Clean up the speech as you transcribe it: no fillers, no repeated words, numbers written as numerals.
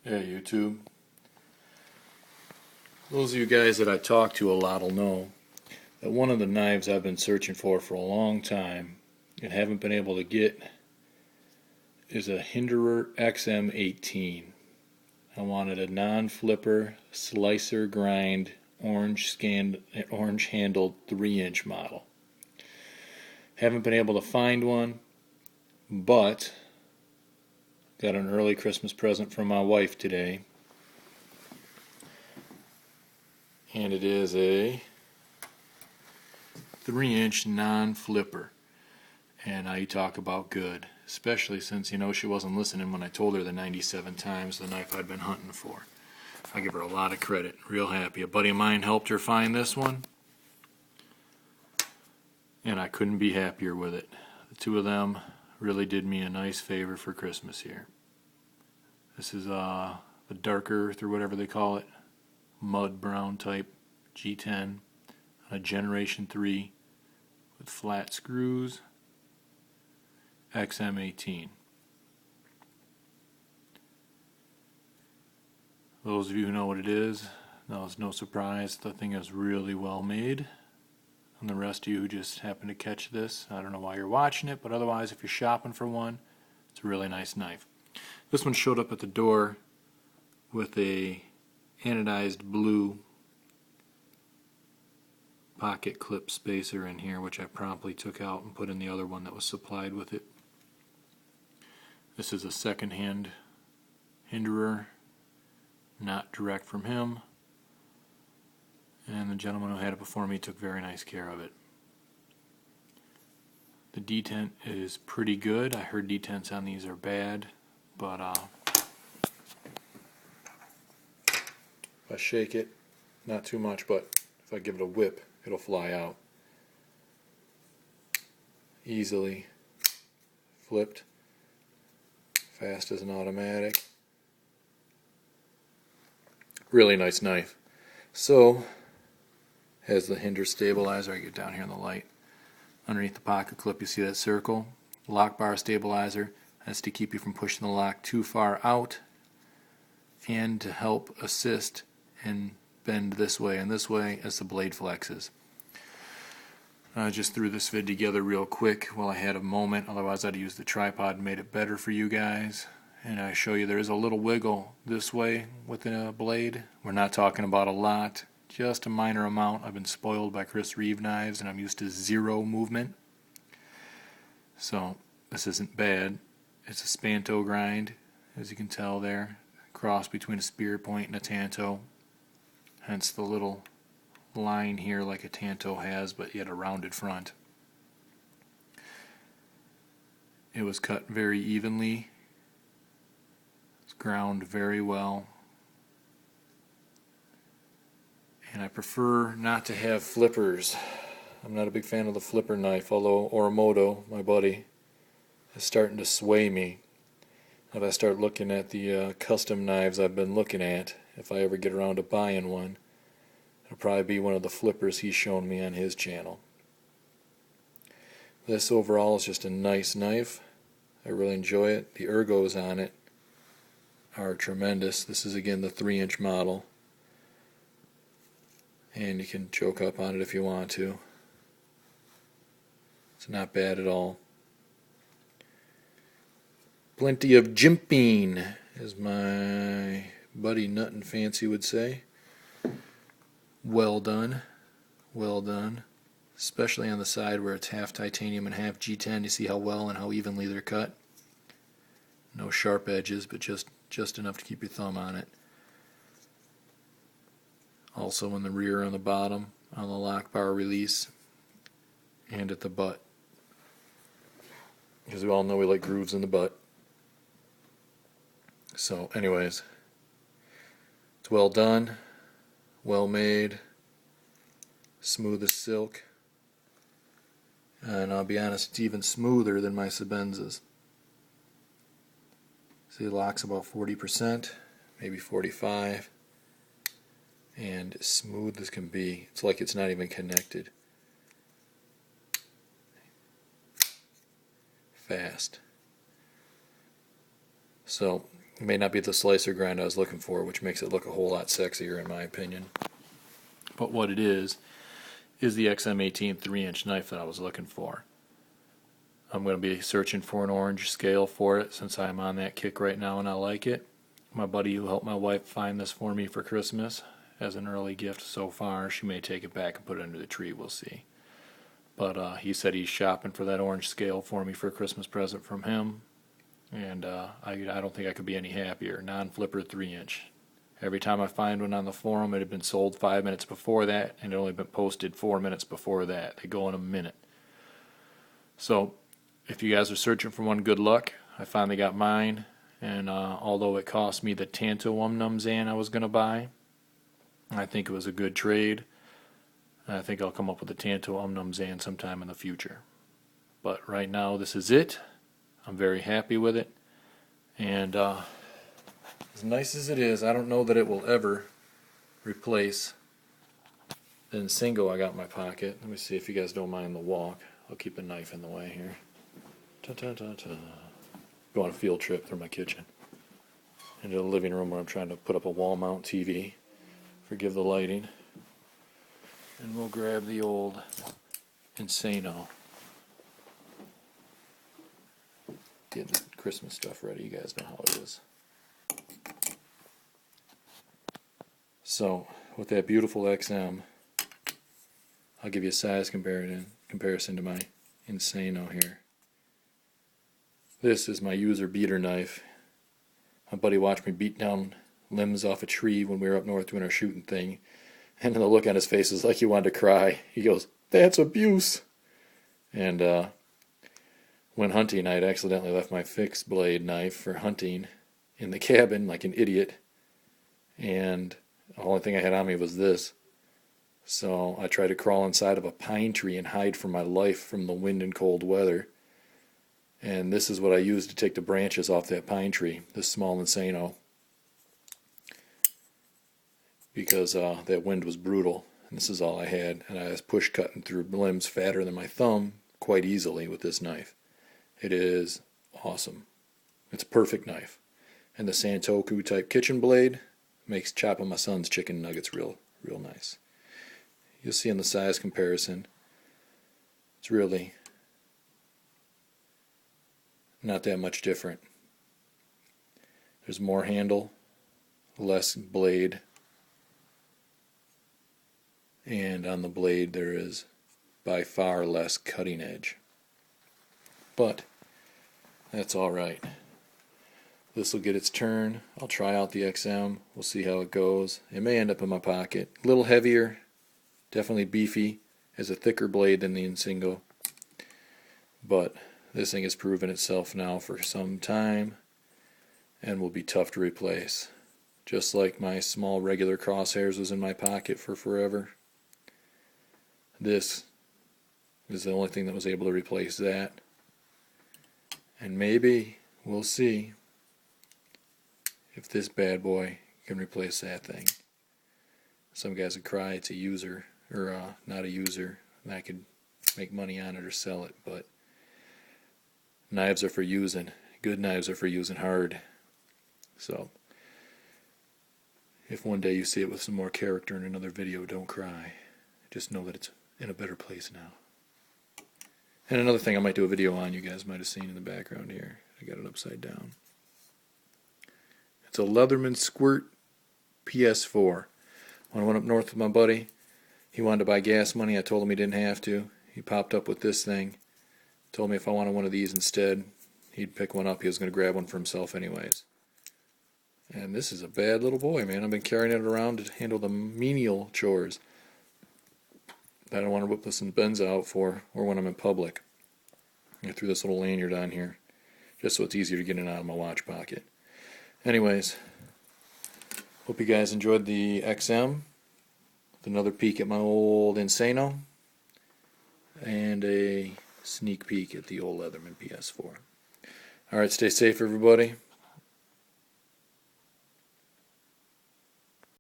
Hey YouTube. Those of you guys that I talk to a lot will know that one of the knives I've been searching for a long time and haven't been able to get is a Hinderer XM18. I wanted a non-flipper, slicer grind, orange handled 3-inch model. Haven't been able to find one, but got an early Christmas present from my wife today. And it is a 3-inch non-flipper. And now you talk about good, especially since she wasn't listening when I told her the 97 times the knife I'd been hunting for. I give her a lot of credit, real happy. A buddy of mine helped her find this one, and I couldn't be happier with it. The two of them really did me a nice favor for Christmas here. This is the dark earth, or whatever they call it, mud brown type G10, a Generation 3 with flat screws, XM18. Those of you who know what it is, no, it's no surprise, the thing is really well made. And the rest of you who just happen to catch this, I don't know why you're watching it, but otherwise if you're shopping for one, it's a really nice knife. This one showed up at the door with a anodized blue pocket clip spacer in here, which I promptly took out and put in the other one that was supplied with it. This is a second-hand Hinderer, not direct from him, and the gentleman who had it before me took very nice care of it. The detent is pretty good. I heard detents on these are bad, but if I shake it, not too much, but if I give it a whip, it'll fly out. Easily flipped, fast as an automatic. Really nice knife. So, has the Hinderer stabilizer. I get down here in the light. Underneath the pocket clip, you see that circle. Lock bar stabilizer. That's to keep you from pushing the lock too far out, and to help assist and bend this way and this way as the blade flexes. I just threw this vid together real quick while I had a moment, otherwise I'd use the tripod and made it better for you guys. And I show you there is a little wiggle this way with the blade. We're not talking about a lot, just a minor amount. I've been spoiled by Chris Reeve knives and I'm used to zero movement. So this isn't bad. It's a Spanto grind, as you can tell there. Cross between a spear point and a Tanto. Hence the little line here like a Tanto has, but yet a rounded front. It was cut very evenly. It's ground very well. And I prefer not to have flippers. I'm not a big fan of the flipper knife, although Orimoto, my buddy, is starting to sway me. If I start looking at the custom knives I've been looking at, if I ever get around to buying one, it'll probably be one of the flippers he's shown me on his channel. This overall is just a nice knife. I really enjoy it. The ergos on it are tremendous. This is again the 3-inch model, and you can choke up on it if you want to. It's not bad at all. Plenty of jimping, as my buddy Nut and Fancy would say. Well done, well done. Especially on the side where it's half titanium and half G10. You see how well and how evenly they're cut. No sharp edges, but just enough to keep your thumb on it. Also in the rear on the bottom, on the lock bar release, and at the butt. Because we all know we like grooves in the butt. So anyways, it's well done, well made, smooth as silk, and I'll be honest, it's even smoother than my Sebenzas. See, it locks about 40%, maybe 45%, and smooth as can be. It's like it's not even connected. Fast. So It may not be the slicer grind I was looking for, which makes it look a whole lot sexier in my opinion. But what it is the XM18 3-inch knife that I was looking for. I'm going to be searching for an orange scale for it since I'm on that kick right now and I like it. My buddy who helped my wife find this for me for Christmas as an early gift so far, she may take it back and put it under the tree, we'll see. But he said he's shopping for that orange scale for me for a Christmas present from him. And I don't think I could be any happier. Non-flipper 3-inch. Every time I find one on the forum, it had been sold 5 minutes before that, and it only been posted 4 minutes before that. They go in a minute. So, if you guys are searching for one, good luck. I finally got mine, and although it cost me the Tanto Umnumzaan I was going to buy, I think it was a good trade. I think I'll come up with a Tanto Umnumzaan sometime in the future. But right now, this is it. I'm very happy with it. And as nice as it is, I don't know that it will ever replace the Insingo I got in my pocket. Let me see if you guys don't mind the walk. I'll keep a knife in the way here. Ta-ta-ta-ta. Go on a field trip through my kitchen. Into the living room where I'm trying to put up a wall mount TV. Forgive the lighting. And we'll grab the old Insano. Getting the Christmas stuff ready. You guys know how it is. So, with that beautiful XM, I'll give you a size comparison to my Insano here. This is my user beater knife. My buddy watched me beat down limbs off a tree when we were up north doing our shooting thing, and the look on his face was like he wanted to cry. He goes, "That's abuse!" And when hunting, I had accidentally left my fixed blade knife for hunting in the cabin like an idiot, and the only thing I had on me was this. So I tried to crawl inside of a pine tree and hide from my life from the wind and cold weather. And this is what I used to take the branches off that pine tree, this small Insano. Because that wind was brutal, and this is all I had. And I was push cutting through limbs fatter than my thumb quite easily with this knife. It is awesome. It's a perfect knife. And the Santoku type kitchen blade makes chopping my son's chicken nuggets real nice. You'll see in the size comparison, it's really not that much different. There's more handle, less blade, and on the blade there is by far less cutting edge. But that's alright. This will get its turn. I'll try out the XM. We'll see how it goes. It may end up in my pocket. A little heavier, definitely beefy, has a thicker blade than the Insingo. But this thing has proven itself now for some time and will be tough to replace. Just like my small regular crosshairs was in my pocket for forever. This is the only thing that was able to replace that. And maybe, we'll see, if this bad boy can replace that thing. Some guys would cry it's a user, or not a user, and I could make money on it or sell it, but knives are for using. Good knives are for using hard. So, if one day you see it with some more character in another video, don't cry. Just know that it's in a better place now. And another thing I might do a video on, you guys might have seen in the background here. I got it upside down. It's a Leatherman Squirt PS4. When I went up north with my buddy, he wanted to buy gas money. I told him he didn't have to. He popped up with this thing. Told me if I wanted one of these instead, he'd pick one up. He was going to grab one for himself anyways. And this is a bad little boy, man. I've been carrying it around to handle the menial chores that I don't want to whip this in Benza out for, or when I'm in public. I threw this little lanyard on here, just so it's easier to get in and out of my watch pocket. Anyways, hope you guys enjoyed the XM, with another peek at my old Insano, and a sneak peek at the old Leatherman PS4. Alright, stay safe everybody.